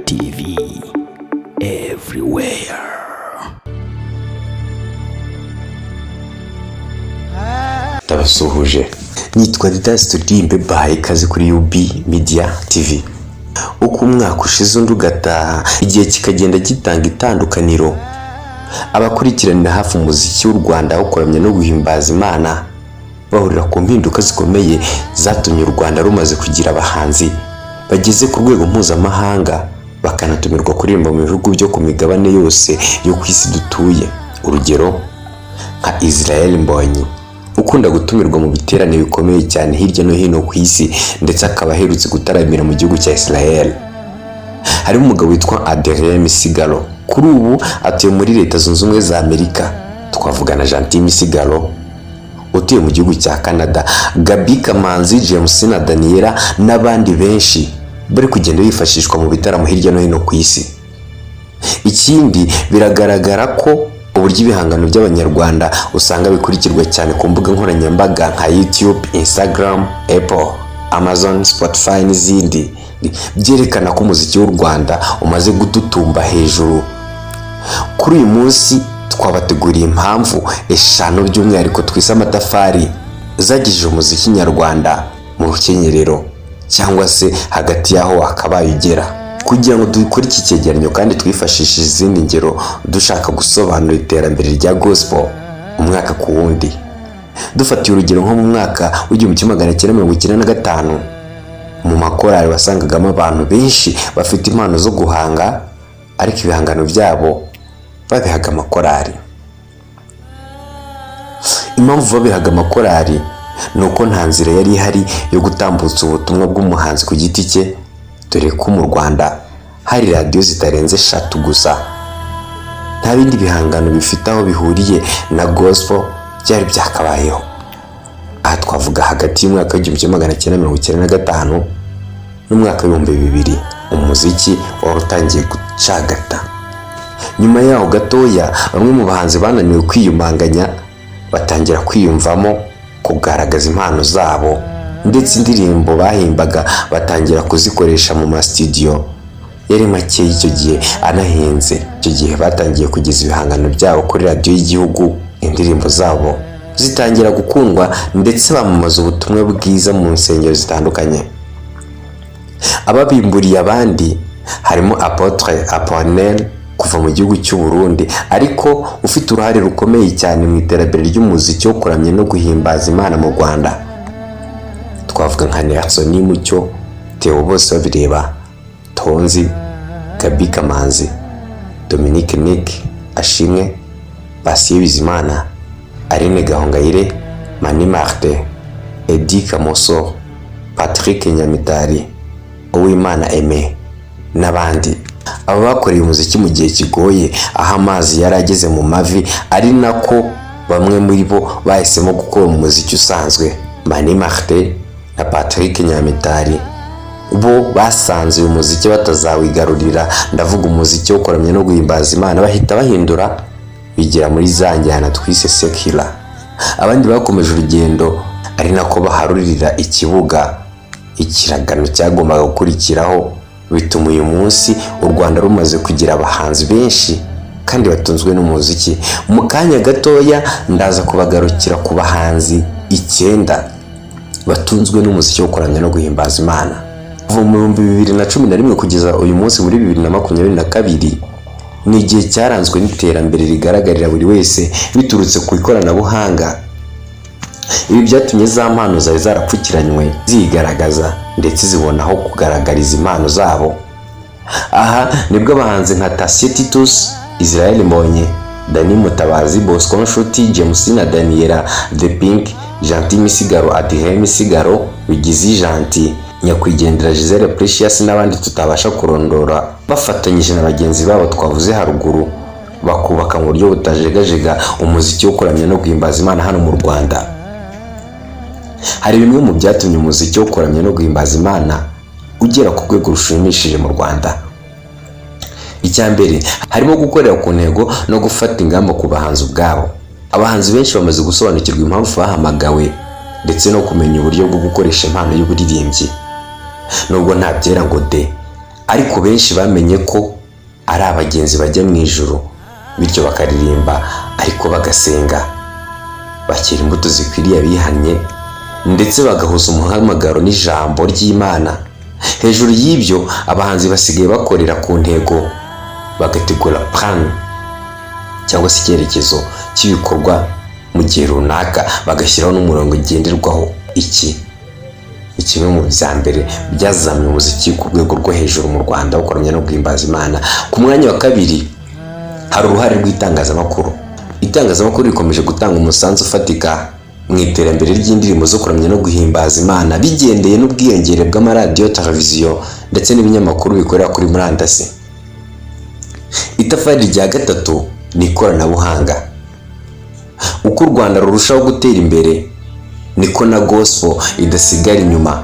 TV everywhere. Ndabasuhuje, nitwa Studio bahaye ikaze kuri UB Media TV. Uko umwaka ushize undi ugataha, igihe kikagenda gitanga itandukaniro, abakurikiranira hafi umuziki w'u Rwanda ukoramye no guhimbaza Imana bahurira ku mpinduka zikomeye zatumye u Rwanda rumaze kugira abahanzi bageze ku rwego mpuzamahanga, bakanatumirwa kuririmba mu bihugu byo ku migabane yose yo ku isi dutuye. Urugero nka Israel Mbonyi ukunda gutumirwa mu biterane bikomeye cyane hirya no hino ku isi, ndetse akaba aherutse gutaramira mu gihugu cya Israel. Hari umugabo witwa Adrien Misigaro, kuri ubu atuye muri Leta Zunze Ubumwe za Amerika. Twavugana Gentil Misigaro utuye mu gihugu cya Canada, Gabi Kamanzi, James na Daniela n'abandi benshi bari kugenda bifashishwa mu bitaramo hirya no hino ku isi. Ikindi biragaragara ko uburyo ibihangano by'abanyarwanda usanga bikurikirwa cyane ku mbuga nkoranyambaga nka YouTube, Instagram, Apple, Amazon, Spotify n'izindi, byerekana ko umuziki w'u Rwanda umaze gututumba hejuru. Kuri uyu munsi twabateguriye impamvu 5 by'umwihariko twise amatafari zagejeje umuziki nyarwanda mu rukenyerero, cyangwa se hagati yaho akabaye ugera. Kugira ngo dukore iki cyegeranyo kandi twifashishije izindi ngero dushaka gusobanura iterambere rya gospel umwaka ku wundi, dufatiye urugero nko mu mwaka w'1995 mu makorali wasangagamo abantu benshi bafite impano zo guhanga, ariko ibihangano byabo babihaga amakorali. Impamvu babihaga amakorali nuko nta nzira yari ihari yo gutambutsa ubutumwa bw'umuhanzi ku giti cye, dore ko mu Rwanda hari radio zitarenze 3 gusa. Nta bindi bihangano bifite aho bihuriye na gospel byari byakabayeho. Aha twavuga hagati y'umwaka w'1995 n'umwaka w'2000 umuziki wari utangiye gucagata. Nyuma yaho gatoya, bamwe mu bahanzi bananiwe kwiyumanganya batangira kwiyumvamo kugaragaza impano zabo, ndetse indirimbo bahimbaga batangira kuzikoresha mu ma studio yari make icyo gihe anahenze. Icyo gihe batangiye kugeza ibihangano byabo kuri radio y'igihugu, indirimbo zabo zitangira gukundwa, ndetse bamamaza ubutumwa bwiza mu nsengero zitandukanye. Ababimburiye abandi harimo Apotre Aponel kuva mu gihugu cy'u Burundi, ariko ufite uruhare rukomeye cyane mu iterambere ry'umuziki wo kuramya no guhimbaza Imana mu Rwanda. Twavuga nka Nelson Mucyo, Theo bose babireba, Tonzi, Gabi Kamanzi, Dominique Nick Ashimwe, Basiye Bizimana, Aline Gahongayire, Mani Martin, Edi Kamoso, Patrick Nyamitari, Uwimana Aime n'abandi. Aba bakoreye umuziki mu gihe kigoye, aho amazi yarageze mu mavi, ari nako bamwe muri bo bahisemo gukora umuziki usanzwe. Mani Martin na Patrick Nyamitari bo basanze uyu muziki batazawigarurira, ndavuga umuziki wo kuramya no guhimbaza Imana, bahita bahindura bigira muri za njyana twise secular. Abandi bakomeje urugendo, ari nako baharurira ikibuga ikiragano cyagombaga gukurikiraho, bituma uyu munsi u Rwanda rumaze kugira abahanzi benshi kandi batunzwe n'umuziki. Mu kanya gatoya ndaza kubagarukira ku bahanzi 9 batunzwe n'umuziki wo kuramya no guhimbaza Imana. Kuva mu 2011 kugeza uyu munsi muri 2022 ni igihe cyaranzwe n'iterambere rigaragarira buri wese biturutse ku ikoranabuhanga. Ibi byatumye za mpano zari zarapfukiranywe zigaragaza, ndetse zibonaho kugaragariza impano zabo. Aha nibwo abahanzi nka Tasie Titus, Israel Mbonyi, Dani Mutabazi, Bosco Nshuti, James na Daniela, The Pink, Gentil Misigaro, Adrien Misigaro, Bigizi Gentil, Nyakwigendera Giselle Precious n'abandi tutabasha kurondora, bafatanyije na bagenzi babo twavuze haruguru, bakubaka mu buryo butajegajega umuziki wo kuramya no guhimbaza Imana hano mu Rwanda. Hari bimwe mu byatumye umuziki wo kuramya no guhimbaza Imana ugera ku rwego rushimishije mu Rwanda. Icyambere harimo gukorera ku ntego no gufata ingamba ku bahanzi ubwabo. Abahanzi benshi bamaze gusobanukirwa impamvu bahamagawe, ndetse no kumenya uburyo bwo gukoresha impano y'uburirimbyi. Nubwo nta byera ngo de, ariko benshi bamenye ko ari abagenzi bajya mu ijuru, bityo bakaririmba ariko bagasenga, bakira imbuto zikwiriye abihannye ndetse bagahuza umuhamagaro n'ijambo ry'Imana. Hejuru y'ibyo, abahanzi basigaye bakorera ku ntego, bagategura plan cyangwa se icyerekezo cy'ibikorwa mu gihe runaka, bagashyiraho n'umurongo ngenderwaho. Iki ni kimwe mu bya mbere byazamuye umuziki ku rwego rwo hejuru mu Rwanda wo kuramya no guhimbaza Imana. Ku mwanya wa kabiri hari uruhare rw'itangazamakuru. Itangazamakuru rikomeje gutanga umusanzu ufatika mu iterambere ry'indirimbo zo kuramya no guhimbaza Imana, bigendeye n'ubwiyongere bw'amaradiyo, televiziyo ndetse n'ibinyamakuru bikorera kuri murandasi. Itafari rya gatatu ni ikoranabuhanga. Uko u Rwanda rurushaho gutera imbere, niko na gospel idasigara inyuma.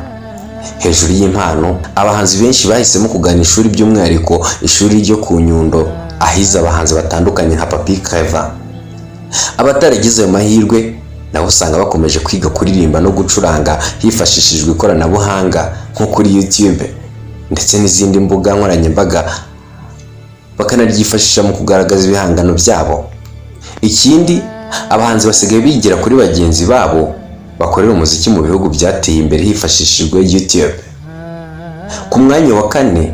Hejuru y'impano, abahanzi benshi bahisemo kugana ishuri, by'umwihariko ishuri ryo ku Nyundo ahize abahanzi batandukanye nka Papi Clever. Abataragize ayo mahirwe nabo usanga bakomeje kwiga kuririmba no gucuranga hifashishijwe ikoranabuhanga nko kuri YouTube ndetse n'izindi mbuga nkoranyambaga, bakanaryifashisha mu kugaragaza ibihangano byabo. Ikindi, abahanzi basigaye bigira kuri bagenzi babo bakorera umuziki mu bihugu byateye imbere hifashishijwe YouTube. Ku mwanya wa kane,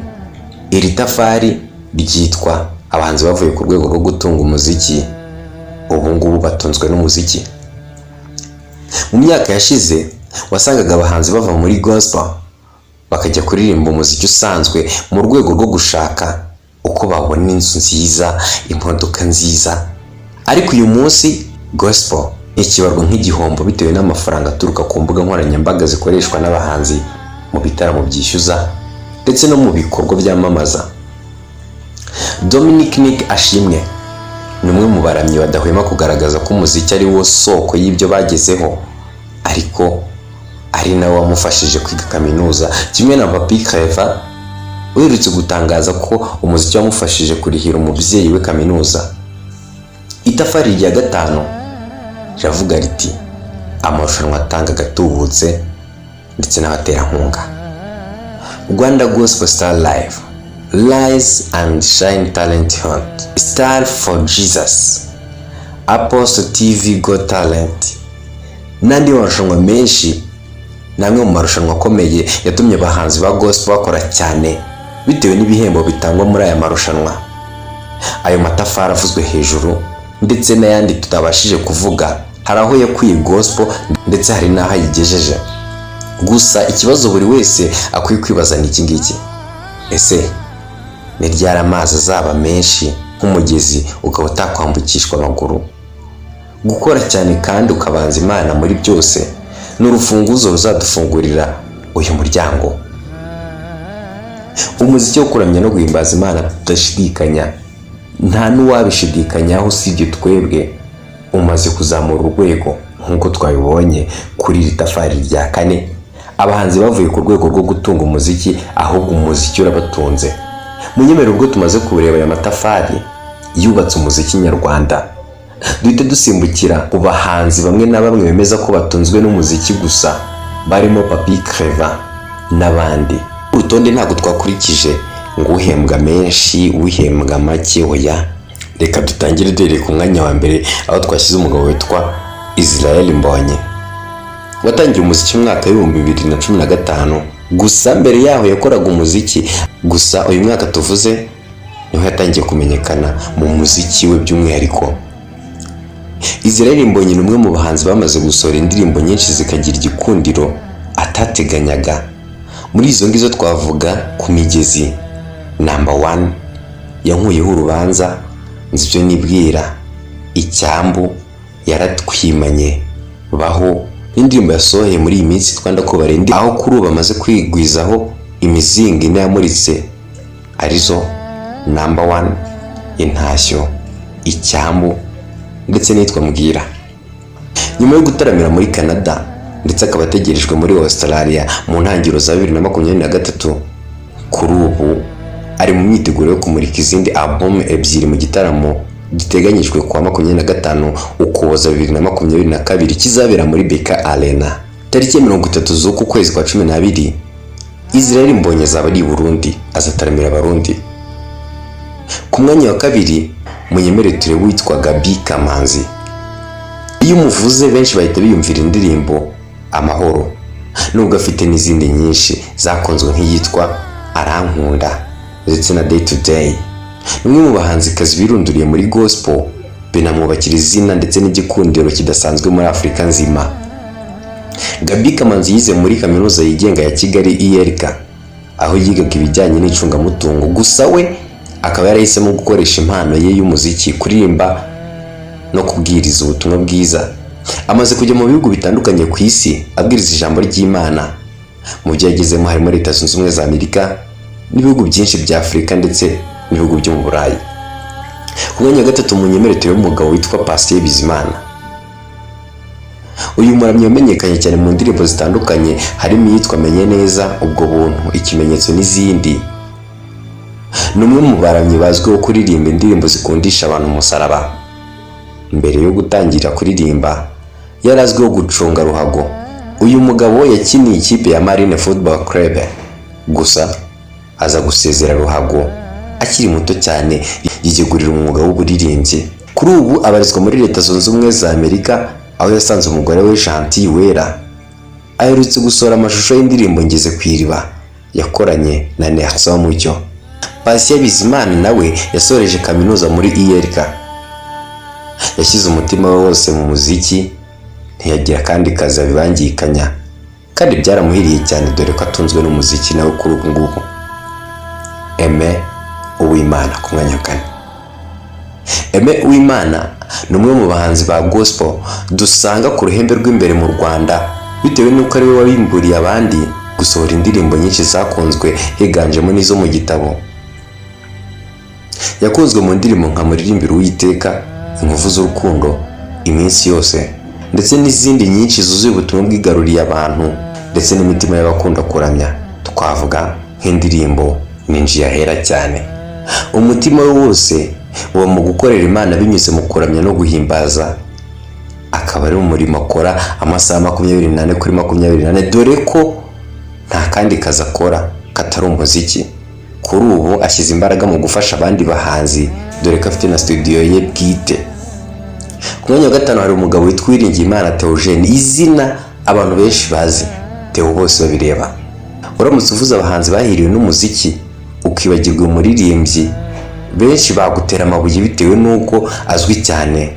iri tafari ryitwa abahanzi bavuye ku rwego rwo gutunga umuziki, ubu ngubu batunzwe n'umuziki. Mu myaka yashize wasangaga abahanzi bava muri gospel bakajya kuririmba umuziki usanzwe mu rwego rwo gushaka uko babona inzu nziza, imodoka nziza, ariko uyu munsi gospel ikibarwa nk'igihombo bitewe n'amafaranga aturuka ku mbuga nkoranyambaga zikoreshwa n'abahanzi mu bitaramo byishyuza ndetse no mu bikorwa byamamaza. Dominic Nick Ashimwe ni umwe mu baramyi badahwema kugaragaza ko umuziki ari wo soko y'ibyo bagezeho, ariko ari nawe wamufashije kwiga kaminuza, kimwe na Papi Clever uherutse gutangaza ko umuziki wamufashije kurihira umubyeyi we kaminuza. Itafari rya gatanu riravuga riti amarushanwa atanga agatubutse ndetse n'abaterankunga. Rwanda Gospel Star Live, Rise and Shine Talent Hunt, Star for Jesus, Apostle TV Got Talent n'andi marushanwa menshi, namwe mu marushanwa akomeye yatumye abahanzi ba gospel bakora cyane bitewe n'ibihembo bitangwa muri aya marushanwa. Ayo matafari avuzwe hejuru ndetse n'ayandi tutabashije kuvuga, hari aho yakuye gospel ndetse hari n'aho ayigejeje. Gusa ikibazo buri wese akwiye kwibaza ni iki ngiki: ese ni ryari amazi azaba menshi nk'umugezi ukaba utakwambukishwa amaguru? Gukora cyane kandi ukabanza Imana muri byose ni urufunguzo ruzadufungurira uyu muryango. Umuziki wo kuramya no guhimbaza Imana tudashidikanya, nta n'uwabishidikanyaho usibye twebwe, umaze kuzamura urwego nk'uko twabibonye kuri iri tafari rya kane. Abahanzi bavuye ku rwego rwo gutunga umuziki, ahubwo umuziki urabatunze. Munyemerere ubwo tumaze kureba aya matafari yubatse umuziki nyarwanda, duhite dusimbukira ku bahanzi bamwe na bamwe bemeza ko batunzwe n'umuziki gusa, barimo Papi Clever n'abandi. Urutonde ntabwo twakurikije ngo uhembwa menshi, uhembwa make, oya. Reka dutangire duhereye ku mwanya wa mbere, aho twashyize umugabo witwa Israel Mbonye. Watangiye umuziki mu mwaka wa 2015, gusa mbere yaho yakoraga umuziki. Gusa uyu mwaka tuvuze niho yatangiye kumenyekana mu muziki we by'umwihariko. Israel Mbonye ni umwe mu bahanzi bamaze gusohora indirimbo nyinshi zikagira igikundiro atateganyaga. Muri izo ngizo twavuga ku migezi, number 1, yankuyeho urubanza, nzibyo nibwira, icyambu, yaratwimanye, baho, indirimbo yasohoye muri iyi minsi twanda ko barendi, aho kuri ubu bamaze kwigwizaho imizinga ine yamuritse, arizo number 1, intashyo, icyambu ndetse n'itwa mbwira. Nyuma yo gutaramira muri Canada ndetse akaba ategerejwe muri Australia mu ntangiriro za 2023, kuri ubu ari mu myiteguro yo kumurika izindi album ebyiri mu gitaramo giteganyijwe kwa 25 Ukuboza 2022 kizabera muri Beka Arena tariki 30 z'uku kwezi kwa 12 Israel Mbonyi azaba ari i Burundi, azataramira abarundi. Ku mwanya wa kabiri munyemere turebe witwa Gaby Kamanzi. Iyo umuvuze benshi bahita biyumvira indirimbo Amahoro, nubwo afite n'izindi nyinshi zakonzwe nk'iyitwa Arankunda ndetse na Day to Day. Umwe mu bahanzikazi birunduriye muri gospel, binamwubakira izina ndetse n'igikundiro kidasanzwe muri Afurika nzima. Gaby Kamanzi yize muri kaminuza yigenga ya Kigali IRK, aho yigaga ibijyanye n'icungamutungo. Gusa we akaba yarahisemo gukoresha impano ye y'umuziki, kuririmba no kubwiriza ubutumwa bwiza. Amaze kujya mu bihugu bitandukanye ku isi abwiriza ijambo ry'Imana. Mu byo yagezemo harimo Leta Zunze Ubumwe za Amerika n'ibihugu byinshi bya Afurika ndetse n'ibihugu byo mu Burayi. Ku mwanya wa gatatu munyemere turebe umugabo witwa Patient Bizimana. Uyu muramyi wamenyekanye cyane mu ndirimbo zitandukanye, harimo iyitwa Menye Neza, Ubwo Buntu, Ikimenyetso n'izindi. Ni umwe mu baramyi bazwiho kuririmba indirimbo zikundisha abantu umusaraba. Mbere yo gutangira kuririmba yari azwiho gucunga ruhago. Uyu mugabo yakiniye ikipe ya Marine Football Club, gusa aza gusezera ruhago akiri muto cyane, yigegurira umwuga w'uburirimbyi. Kuri ubu abarizwa muri Leta Zunze Ubumwe za Amerika, aho yasanze umugore we Gentil Wera. Aherutse gusohora amashusho y'indirimbo Ngeze ku Iriba yakoranye na Nelson Mucyo. Patient Bizimana nawe yasoreje kaminuza muri IRK. Yashyize umutima we wose mu muziki, ntiyagira kandi kazi abibangikanya, kandi byaramuhiriye cyane dore ko atunzwe n'umuziki nawe kuri ubu ngubu. Aime Uwimana ku mwanya wa kane. Aime Uwimana ni umwe mu bahanzi ba gospel dusanga ku ruhembe rw'imbere mu Rwanda, bitewe n'uko ari we wabimburiye abandi gusohora indirimbo nyinshi zakunzwe, higanjemo n'izo mu gitabo. Yakunzwe mu ndirimbo nka Muririmbire Uwiteka, Inkovu z'Urukundo, Iminsi Yose ndetse n'izindi nyinshi zuzuye ubutumwa bwigaruriye abantu ndetse n'imitima y'abakunda kuramya. Twavuga nk'indirimbo Ninjiye Ahera Cyane. Umutima we wose uba mu gukorera Imana binyuze mu kuramya no guhimbaza. Akaba ari umurimo akora amasaha 24 kuri 24, dore ko nta kandi kazi akora katari umuziki. Kuri ubu ashyize imbaraga mu gufasha abandi bahanzi, dore ko afite na studio ye bwite. Ku mwanya wa gatanu hari umugabo witwa Uwiringiyimana Theogene, izina abantu benshi bazi, Theo bose babireba. Uramutse uvuze abahanzi bahiriwe n'umuziki ukibagirwa umuririmbyi, benshi bagutera amabuye bitewe n'uko azwi cyane,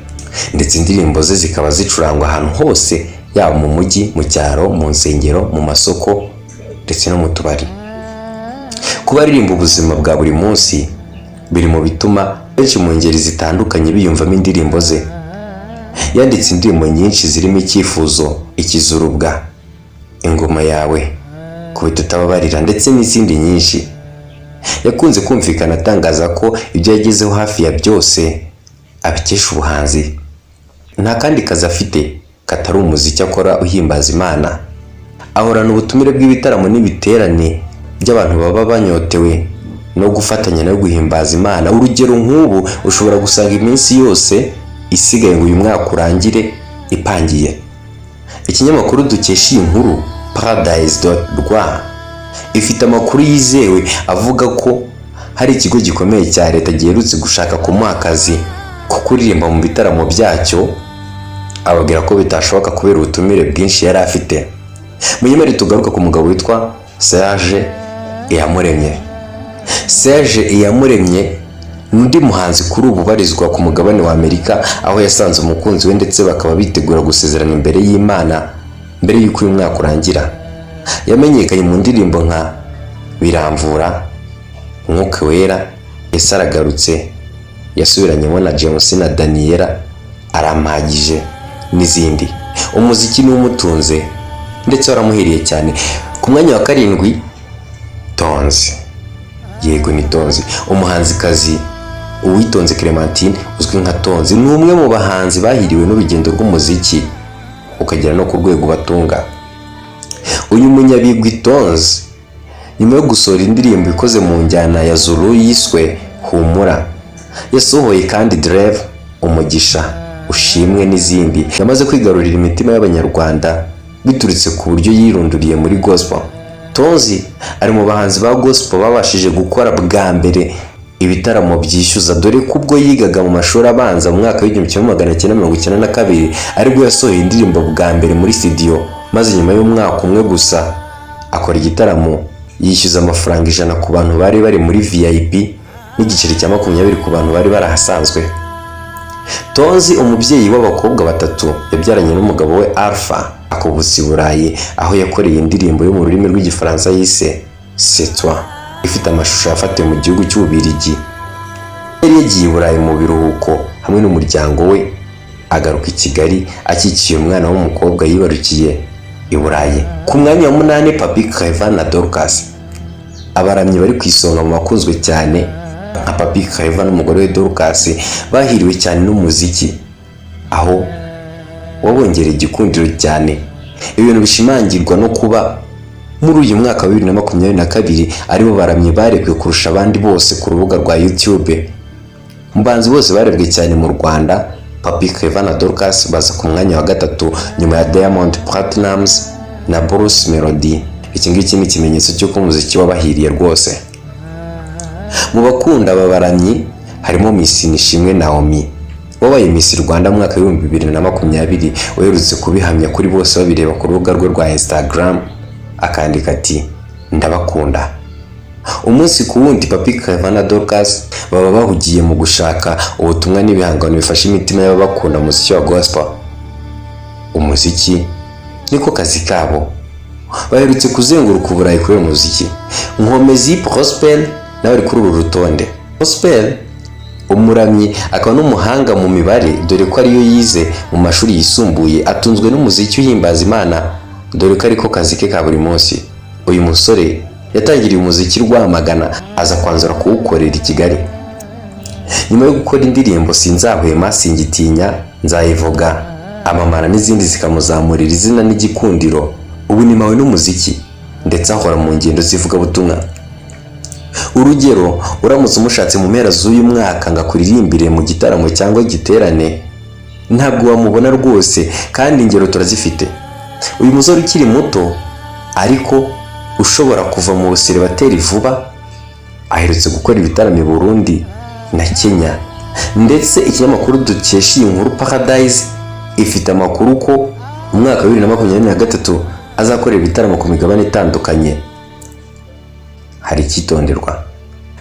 ndetse indirimbo ze zikaba zicurangwa ahantu hose, yaba mu mujyi, mu cyaro, mu nsengero, mu masoko ndetse no mu tubari. Kuba aririmba ubuzima bwa buri munsi biri mu bituma benshi mu ngeri zitandukanye biyumvamo indirimbo ze. Yanditse indirimbo nyinshi zirimo Icyifuzo, Ikizurubwa, Ingoma Yawe, Kubita Utababarira ndetse n'izindi nyinshi. Yakunze kumvikana atangaza ko ibyo yagezeho hafi ya byose abikesha ubuhanzi. Nta kandi kazi afite katari umuziki akora uhimbaza Imana. Ahorana ubutumire bw'ibitaramo n'ibiterane by'abantu baba banyotewe no gufatanya no guhimbaza Imana. Urugero nk'ubu ushobora gusanga iminsi yose isigaye ngo uyu mwaka urangire ipangiye. Ikinyamakuru dukesha iyi nkuru Paradise.rwa ifite amakuru yizewe avuga ko hari ikigo gikomeye cya leta giherutse gushaka kumuha akazi ko kuririmba mu bitaramo byacyo, ababwira ko bitashoboka kubera ubutumire bwinshi yari afite. Munyemere tugaruka ku mugabo witwa Serge Iyamuremye. Serge Iyamuremye undi muhanzi kuri ubu barizwa ku mugabane wa Amerika, aho yasanze umukunzi we ndetse bakaba bitegura gusezerana imbere y'Imana mbere y'uko uyu mwaka urangira. Yamenyekanye mu ndirimbo nka Biramvura, Umwuka Wera, Ese Aragarutse, yasubiranyemo na James na Daniela, Arampagije n'izindi. Umuziki ni umutunze ndetse waramuhiriye cyane. Ku mwanya wa karindwi Tonzi. Yego ni Tonzi, umuhanzikazi Uwitonze Clementine uzwi nka Tonzi, ni umwe mu bahanzi bahiriwe n'urugendo rw'umuziki ukagera no ku rwego batunga. Uyu munyabigwi Tonzi nyuma yo gusohora indirimbo ikoze mu njyana ya Zulu yiswe Humura, yasohoye kandi Drive, Umugisha, Ushimwe n'izindi. Yamaze kwigarurira imitima y'abanyarwanda biturutse ku buryo yirunduriye muri gospel. Tonzi ari mu bahanzi ba gospel babashije gukora bwa mbere ibitaramo byishyuza, dore ko ubwo yigaga mu mashuri abanza mu mwaka w'1992 aribwo yasohoye indirimbo bwa mbere muri studio, maze nyuma y'umwaka umwe gusa akora igitaramo yishyuza amafaranga 100 ku bantu bari muri VIP n'igiceri cya 20 ku bantu bari barahasanzwe. Tonzi umubyeyi w'abakobwa 3 yabyaranye n'umugabo we Alpha akubutse i Burayi, aho yakoreye indirimbo yo mu rurimi rw'igifaransa yise C'est toi, ifite amashusho yafatiwe mu gihugu cy'Ububirigi. Yari yagiye i Burayi mu biruhuko hamwe n'umuryango we, agaruka i Kigali akikiye umwana w'umukobwa yibarukiye i Burayi. Ku mwanya wa 8 Papi Clever na Dorcas, abaramyi bari ku isonga mu bakunzwe cyane nka Papi Clever n'umugore we Dorcas bahiriwe cyane n'umuziki, aho wabongereye igikundiro cyane. Ibintu bishimangirwa no kuba muri uyu mwaka wa 2022 aribo baramye barebwe kurusha abandi bose ku rubuga rwa YouTube. Mu banzi bose barebwe cyane mu Rwanda, Papi Clever na Dorcas baza ku mwanya wa 3 nyuma ya Diamond Platnumz na Bruce Melody. Iki ngiki ni ikimenyetso cy'uko umuziki wabahiriye rwose. Mu bakunda ababaramyi harimo Miss Nishimwe Naomi wabaye Miss Rwanda mu mwaka wa 2020, uherutse kubihamya kuri bose babireba ku rubuga rwe rwa Instagram, akandika ati ndabakunda. Umunsi ku wundi Papi Clever na Dorcas baba bahugiye mu gushaka ubutumwa n'ibihangano bifasha imitima y'abakunda umuziki wa gospel. Umuziki niko kazi kabo. Baherutse kuzenguruka Uburayi kubera umuziki. Nkomezi Prosper nawe ari kuri uru rutonde. Prosper umuramyi akaba n'umuhanga mu mibare, dore ko ariyo yize mu mashuri yisumbuye, atunzwe n'umuziki uhimbaza Imana, dore ko ariko kazi ke ka buri munsi. Uyu musore yatangiriye umuziki Rwamagana, aza kwanzura kuwukorera i Kigali. Nyuma yo gukora indirimbo Sinzahwema, Singitinya, Nzayivuga, Amamara n'izindi zikamuzamurira izina n'igikundiro, ubu ni mawe n'umuziki ndetse ahora mu ngendo zivuga butumwa. Urugero, uramutse umushatse mu mpera z'uyu mwaka ngakuririmbire mu gitaramo cyangwa igiterane, ntabwo wamubona rwose, kandi ingero turazifite. Uyu musore ukiri muto ariko ushobora kuva mu buseribateri vuba, aherutse gukora ibitaramo i Burundi na Kenya, ndetse ikinyamakuru dukesha iyi nkuru Paradise ifite amakuru ko mu mwaka wa 2023 azakorera ibitaramo ku migabane itandukanye. Hari icyitonderwa,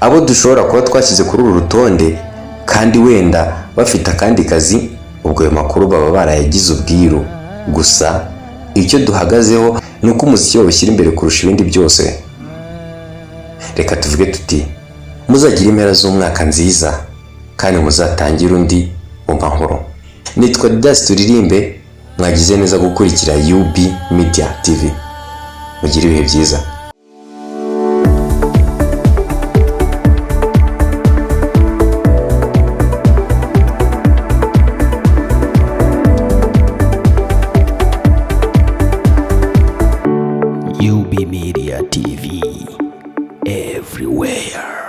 abo dushobora kuba twashyize kuri uru rutonde kandi wenda bafite akandi kazi, ubwo ayo makuru baba barayagize ubwiru. Gusa icyo duhagazeho ni uko umuziki wabishyira imbere kurusha ibindi byose. Reka tuvuge tuti muzagira impera z'umwaka nziza kandi muzatangire undi mu mahoro. Nitwa Didas Turirimbe, mwagize neza gukurikira UB Media TV. Mugire ibihe byiza. UB Media TV, everywhere.